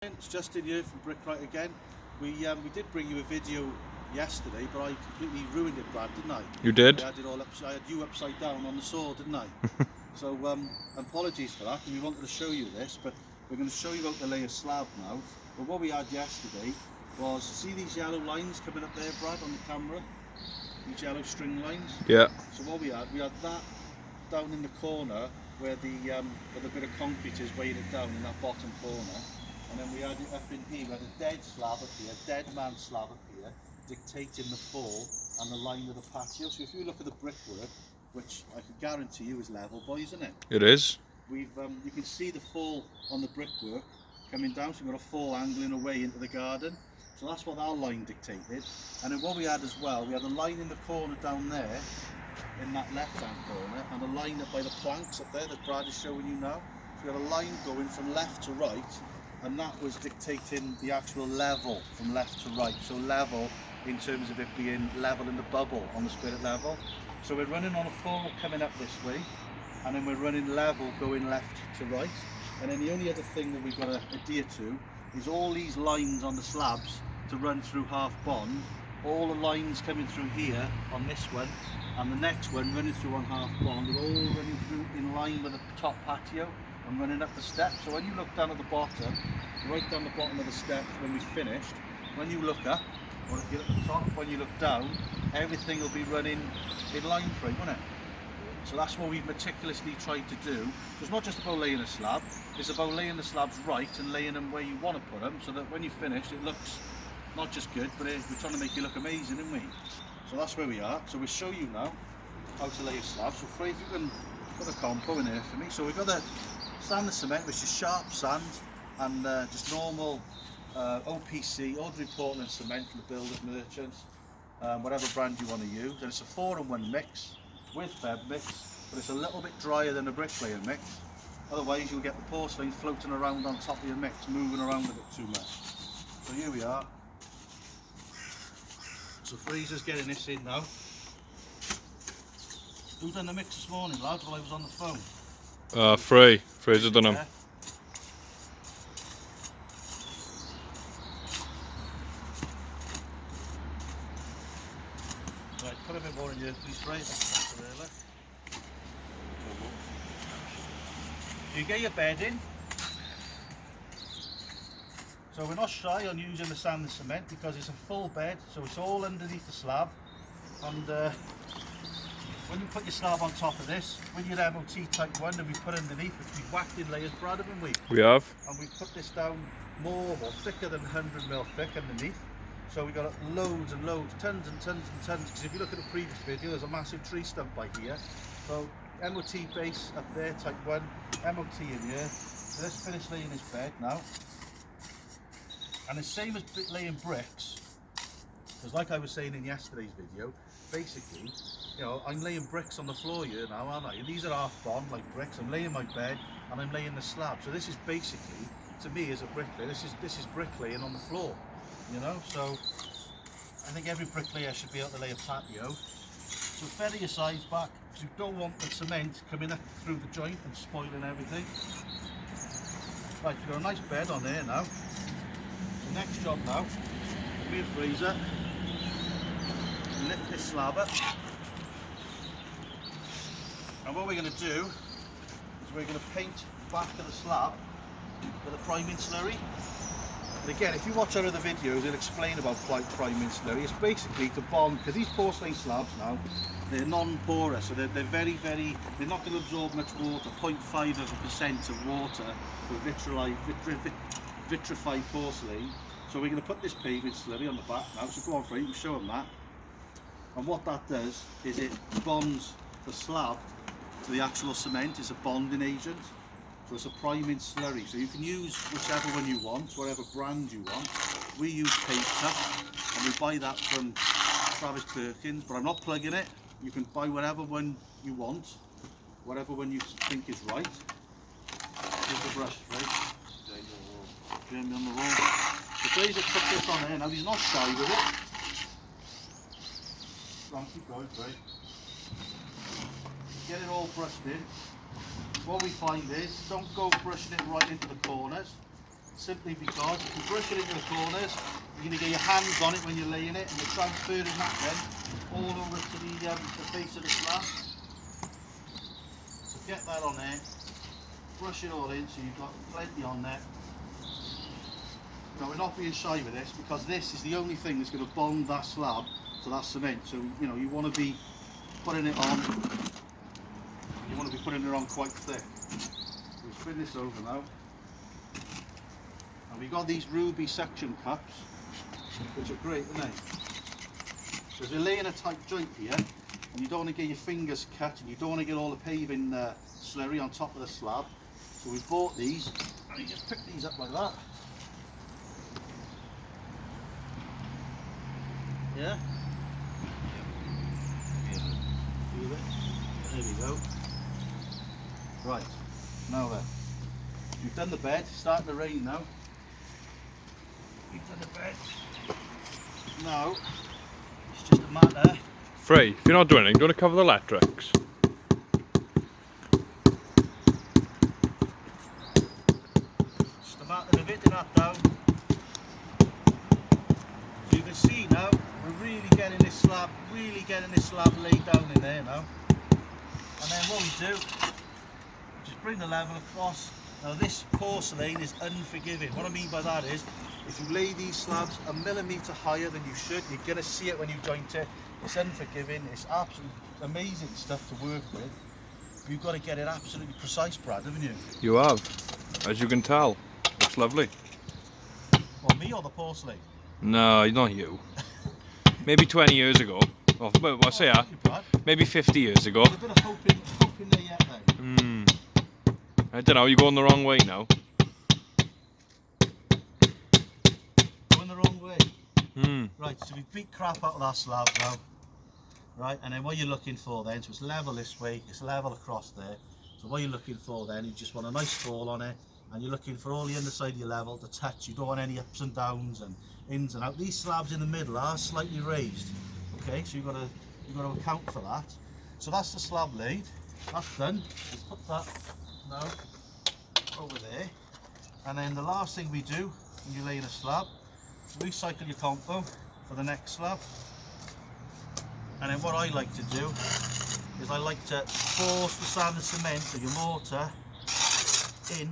It's Justin here from Brickright again. We did bring you a video yesterday, but I completely ruined it, Brad, didn't I? You did? I had it all I had you upside down on the saw, didn't I? So apologies for that. We wanted to show you this, but we're going to show you how to lay a slab now. But what we had yesterday was, see these yellow lines coming up there, Brad, on the camera? These yellow string lines? Yeah. So what we had that down in the corner where the bit of concrete is weighing it down in that bottom corner. And then we had it up in here, we had a dead slab up here, dead man slab up here, dictating the fall and the line of the patio. So if you look at the brickwork, which I can guarantee you is level, boys, isn't it? It is. You can see the fall on the brickwork coming down, so we've got a fall angling away into the garden. So that's what our line dictated. And then what we had as well, we had a line in the corner down there, in that left-hand corner, and a line up by the planks up there that Brad is showing you now. So we had a line going from left to right, and that was dictating the actual level from left to right. So level in terms of it being level in the bubble on the spirit level. So we're running on a fall coming up this way, and then we're running level going left to right. And then the only other thing that we've got to adhere to is all these lines on the slabs to run through half bond. All the lines coming through here on this one and the next one running through on half bond are all running through in line with the top patio and running up the steps. So when you look down at the bottom, right down the bottom of the steps when we've finished, when you look up, or if you're at the top, when you look down, everything will be running in line for it, won't it? So that's what we've meticulously tried to do. It's not just about laying a slab, it's about laying the slabs right and laying them where you want to put them, so that when you finish it looks not just good, but we're trying to make you look amazing, aren't we? So that's where we are. So we'll show you now how to lay a slab. So Fred, you can put a compo in there for me. So we've got the sand and cement, which is sharp sand and just normal OPC, ordinary Portland cement from the builders merchants, whatever brand you want to use. And it's a 4-in-1 mix with feb mix, but it's a little bit drier than a bricklayer mix. Otherwise you'll get the porcelain floating around on top of your mix, moving around a bit too much. So here we are. So Fraser's getting this in now. Who done the mix this morning, lads, while I was on the phone? Fraser done them. Yeah. Right, put a bit more in here, please, Fraser. You get your bed in. So we're not shy on using the sand and cement because it's a full bed, so it's all underneath the slab. And when you put your slab on top of this, with your MOT type 1 that we put underneath, which we've whacked in layers, Brad, haven't we? We have. And we've put this down more or thicker than 100mm thick underneath. So we've got loads and loads, tons and tons and tons. Because if you look at the previous video, there's a massive tree stump by here. So MOT base up there, type 1, MOT in here. So let's finish laying this bed now. And the same as laying bricks, because like I was saying in yesterday's video, basically, you know, I'm laying bricks on the floor here now, aren't I? And these are half bond like bricks. I'm laying my bed and I'm laying the slab. So this is basically, to me as a bricklayer, this is bricklaying on the floor, you know. So I think every bricklayer should be able to lay a patio. So feather your sides back, because you don't want the cement coming up through the joint and spoiling everything. Right, we've got a nice bed on there now. Next job now, me and Fraser lift this slab up, and what we're going to do is we're going to paint the back of the slab with a priming slurry. And again, if you watch our other videos, they'll explain about priming slurry. It's basically to bond, because these porcelain slabs now, they're non-porous, so they're very, they're not going to absorb much water, 0.5% of water for vitrified porcelain. So we're going to put this paving slurry on the back now, so go on Fred, we'll show them that. And what that does is it bonds the slab to the actual cement. It's a bonding agent, so it's a priming slurry. So you can use whichever one you want, whatever brand you want. We use Paper, and we buy that from Travis Perkins, but I'm not plugging it. You can buy whatever one you want, whatever one you think is right. Here's the brush, right? On the wall. So Fraser put this on there now, he's not shy with it. Right, keep going, right. Get it all brushed in. What we find is, don't go brushing it right into the corners. simply because if you brush it into the corners, you're going to get your hands on it when you're laying it, and you're transferring that then all over to the face of the slab. So get that on there, brush it all in so you've got plenty on there. Now we're not being shy with this because this is the only thing that's going to bond that slab to that cement. So you know you want to be putting it on. You want to be putting it on quite thick. We'll spin this over now. And we've got these ruby suction cups, which are great, aren't they? Because we're laying a tight joint here, and you don't want to get your fingers cut, and you don't want to get all the paving slurry on top of the slab. So we bought these, and you just pick these up like that. Yeah? There we go. Right, now then, we've done the bed, it's starting to rain now. We've done the bed. Now, it's just a matter. Frey, if you're not doing anything, do you want to cover the electrics? Just a matter of hitting that down. So you can see now, we're really getting this slab laid down in there now. And then what we do, just bring the level across. Now this porcelain is unforgiving. What I mean by that is, if you lay these slabs a millimetre higher than you should, you're going to see it when you joint it. It's unforgiving, it's absolutely amazing stuff to work with. But you've got to get it absolutely precise, Brad, haven't you? You have, as you can tell. Looks lovely. Well, me or the porcelain? No, not you. Maybe 20 years ago. Well, I'll say that. Maybe 50 years ago. There's a bit of hope in there yet then. I don't know, you're going the wrong way now. Going the wrong way? Right, so we've beat crap out of that slab now. Right, and then what you're looking for then, so it's level this way, it's level across there. So what you're looking for then, you just want a nice fall on it, and you're looking for all the underside of your level to touch. You don't want any ups and downs and ins and out. These slabs in the middle are slightly raised. Okay, so you've got to account for that. So that's the slab laid. That's done. Let's put that now over there. And then the last thing we do when you're laying a slab, recycle your compo for the next slab. And then what I like to do is I like to force the sand and cement or your mortar in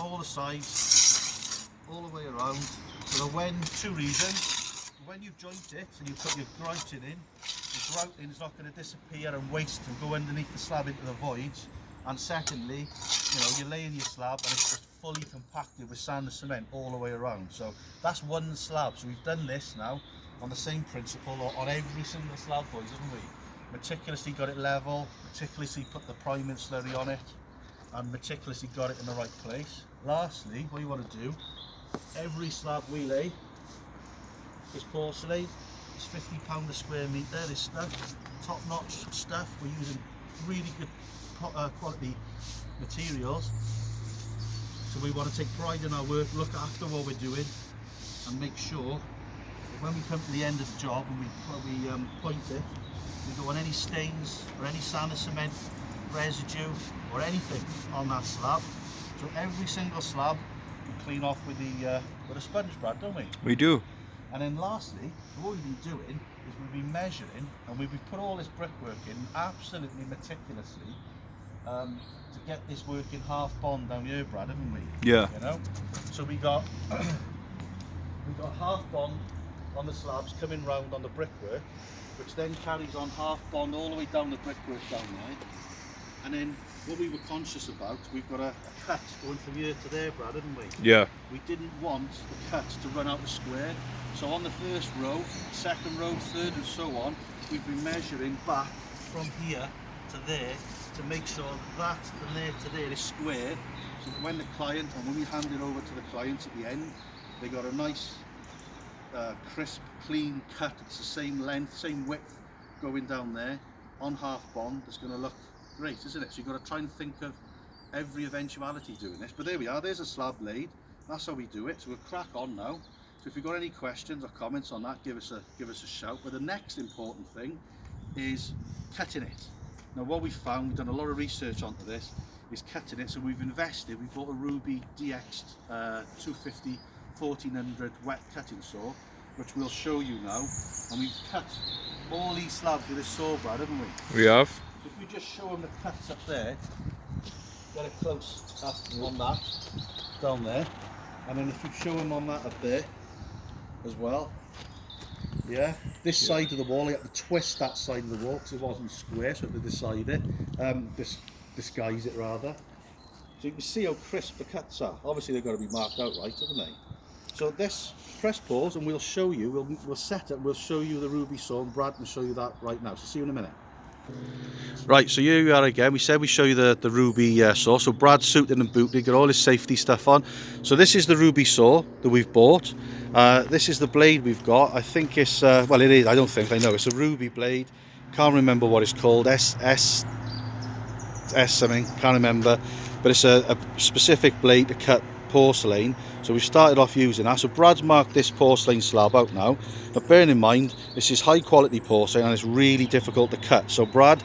all the sides, all the way around. So that when, two reasons. When you joint it and you put your grouting in, the grouting is not going to disappear and waste and go underneath the slab into the voids. And secondly, you know, you're laying your slab and it's just fully compacted with sand and cement all the way around. So that's one slab. So we've done this now on the same principle on every single slab, boys, haven't we? Meticulously got it level, meticulously put the priming slurry on it, and meticulously got it in the right place. Lastly, what you want to do, every slab we lay is porcelain. It's £50 a square metre, this stuff, top-notch stuff. We're using really good quality materials. So we want to take pride in our work, look after what we're doing, and make sure that when we come to the end of the job and we point it, we don't want any stains or any sand and cement residue or anything on that slab. So every single slab we clean off with a sponge, Brad, don't we? We do. And then lastly, what we've been doing is we've been measuring, and we've put all this brickwork in absolutely meticulously to get this work in half bond down here, Brad, haven't we? Yeah. You know, so we got half bond on the slabs coming round on the brickwork, which then carries on half bond all the way down the brickwork down there. And then what we were conscious about, we've got a cut going from here to there, Brad, haven't we? Yeah. We didn't want the cut to run out the square. So on the first row, second row, third and so on, we've been measuring back from here to there to make sure that from there to there is square, so that when the client, and when we hand it over to the clients at the end, they got a nice crisp, clean cut. It's the same length, same width going down there on half bond. It's going to look great, isn't it? So you've got to try and think of every eventuality doing this. But there we are, there's a slab laid. That's how we do it. So we'll crack on now. So if you've got any questions or comments on that, give us a shout. But the next important thing is cutting it. Now what we found, we've done a lot of research onto this, is cutting it. So we've invested. We bought a Ruby DX 250 1400 wet cutting saw, which we'll show you now. And we've cut all these slabs with this saw, Brad, haven't we? We have. So if we just show them the cuts up there, get a close up on that down there, and then if you show them on that up there as well. Yeah, this side of the wall, you have to twist that side of the wall because it wasn't square, so I had to decide it. Disguise it rather. So you can see how crisp the cuts are. Obviously they've got to be marked out right, haven't they? So this, press pause and we'll show you, we'll set it, we'll show you the Ruby saw, and Brad can show you that right now. So see you in a minute. Right, so here we are again. We said we'd show you the Ruby saw. So Brad's suited and booted, got all his safety stuff on. So this is the Ruby saw that we've bought. This is the blade we've got. I think it's, well it is, I don't think, I know. It's a Ruby blade. Can't remember what it's called. S something, can't remember. But it's a specific blade to cut porcelain. So we've started off using that. So Brad's marked this porcelain slab out now. But bearing in mind, this is high quality porcelain and it's really difficult to cut. So Brad,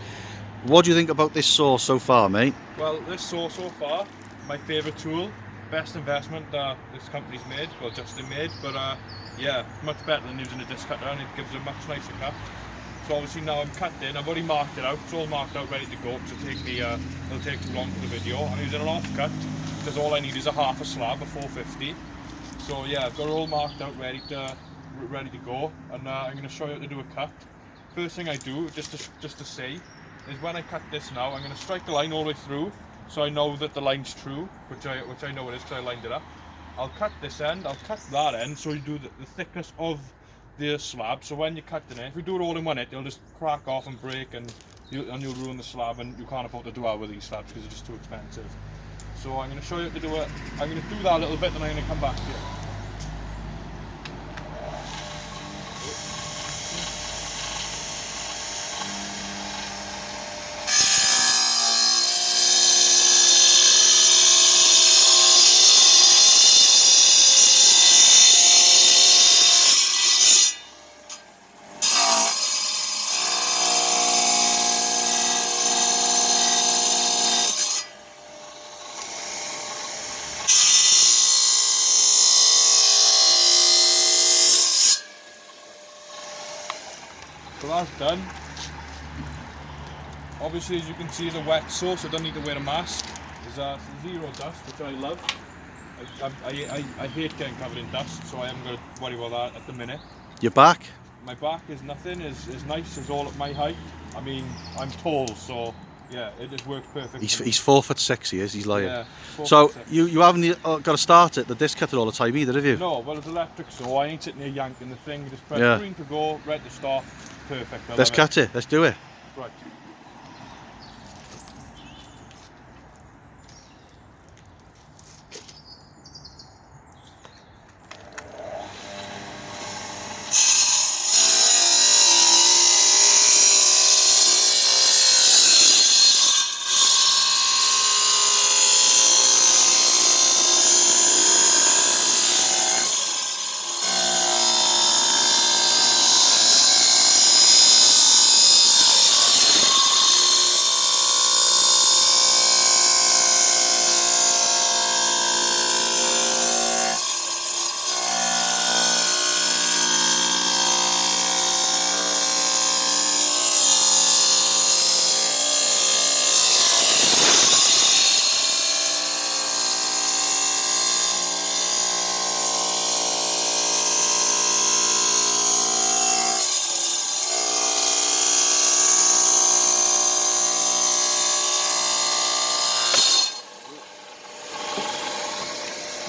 what do you think about this saw so far, mate? Well, this saw so far, my favourite tool, best investment that this company's made, well Justin made, but yeah, much better than using a disc cutter, and it gives a much nicer cut. So obviously now I'm cutting, I've already marked it out, it's all marked out ready to go, because it'll take too long for the video. I'm using an offcut, because all I need is a half a slab, a 450. So yeah, I've got it all marked out ready to go, and I'm going to show you how to do a cut. First thing I do, just to see, is when I cut this now, I'm going to strike the line all the way through, so I know that the line's true, which I know it is because I lined it up. I'll cut this end, I'll cut that end, so you do the thickness of the slab, so when you're cutting it, if you do it all in one hit, it'll just crack off and break, and you'll ruin the slab, and you can't afford to do that with these slabs because they're just too expensive. So I'm going to show you how to do it. I'm going to do that a little bit, then I'm going to come back here. So that's done. Obviously, as you can see, it's a wet saw, so I don't need to wear a mask. There's zero dust, which I love. I hate getting covered in dust, so I haven't got to worry about that at the minute. Your back? My back is nothing, is nice, is all at my height. I mean, I'm tall, so yeah, it just works perfect. He's 4'6", he is, he's lying. Yeah, so you haven't got to start it, the disc cutter all the time either, have you? No, well it's electric, so I ain't sitting here yanking the thing. You just press green to go, red to stop, perfect. Let's cut it, let's do it. Right.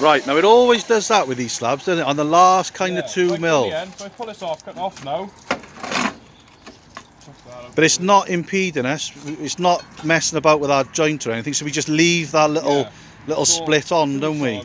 Right, now it always does that with these slabs, doesn't it? On the last kind of 2 mil. So I pull this off, cut off now. But it's not impeding us, it's not messing about with our joint or anything, so we just leave that little split on, don't we?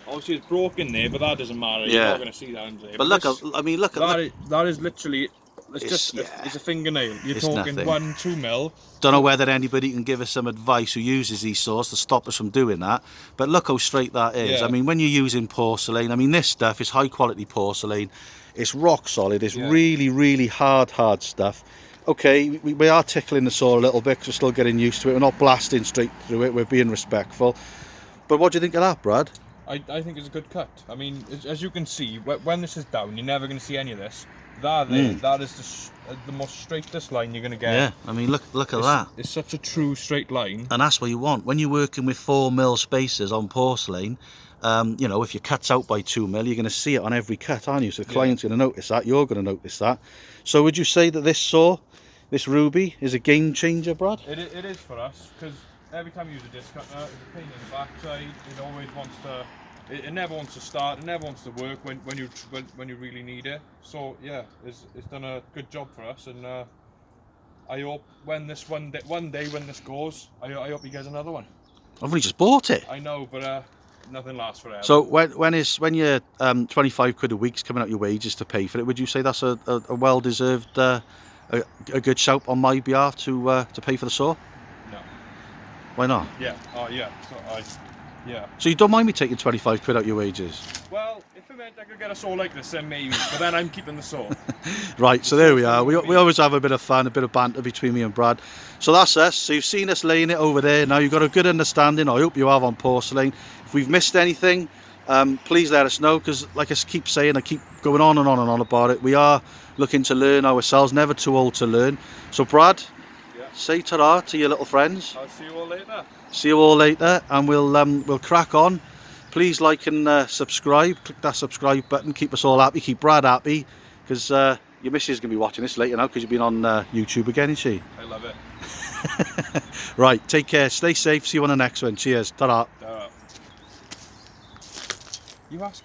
Obviously it's broken there, but that doesn't matter, you're not going to see that in there. But look, I mean, look at that is literally, it's a fingernail. You're talking nothing. 1-2 mil. Don't know whether anybody can give us some advice who uses these saws to stop us from doing that, but look how straight that is. I mean, when you're using porcelain, I mean, this stuff is high quality porcelain, it's rock solid, it's really hard stuff, okay, we are tickling the saw a little bit because we're still getting used to it. We're not blasting straight through it. We're being respectful. But what do you think of that, Brad? I think it's a good cut. I mean, as you can see, when this is down, you're never going to see any of this. That is the most straightest line you're going to get. Yeah, I mean, look at that. It's such a true straight line. And that's what you want. When you're working with 4mm spacers on porcelain, you know, if your cut's out by 2mm, you're going to see it on every cut, aren't you? So the client's going to notice that, you're going to notice that. So would you say that this saw, this Ruby, is a game changer, Brad? It is for us, because every time you use a disc cutter, it's a pain in the backside. It always wants to, it never wants to start, it never wants to work when you really need it. So yeah, it's done a good job for us, and I hope when this one day when this goes, I hope he gets another one. I've only just bought it. I know, but nothing lasts forever. So when your 25 quid a week's coming out your wages to pay for it, would you say that's a well-deserved, a good shout on my behalf to pay for the saw? No. Why not? Yeah. Oh yeah. Yeah. So you don't mind me taking 25 quid out your wages? Well, if it meant I could get a saw like this, then maybe. But then I'm keeping the saw. Right, so there we are. We always have a bit of fun, a bit of banter between me and Brad. So that's us. So you've seen us laying it over there. Now you've got a good understanding, I hope you have, on porcelain. If we've missed anything, please let us know, because like I keep saying, I keep going on and on and on about it. We are looking to learn ourselves, never too old to learn. So Brad, say ta-ra to your little friends. I'll see you all later. See you all later, and we'll crack on. Please like and subscribe. Click that subscribe button. Keep us all happy. Keep Brad happy, because your missus is going to be watching this later now, because you've been on YouTube again, isn't she? I love it. Right, take care. Stay safe. See you on the next one. Cheers. Ta-ra. You ask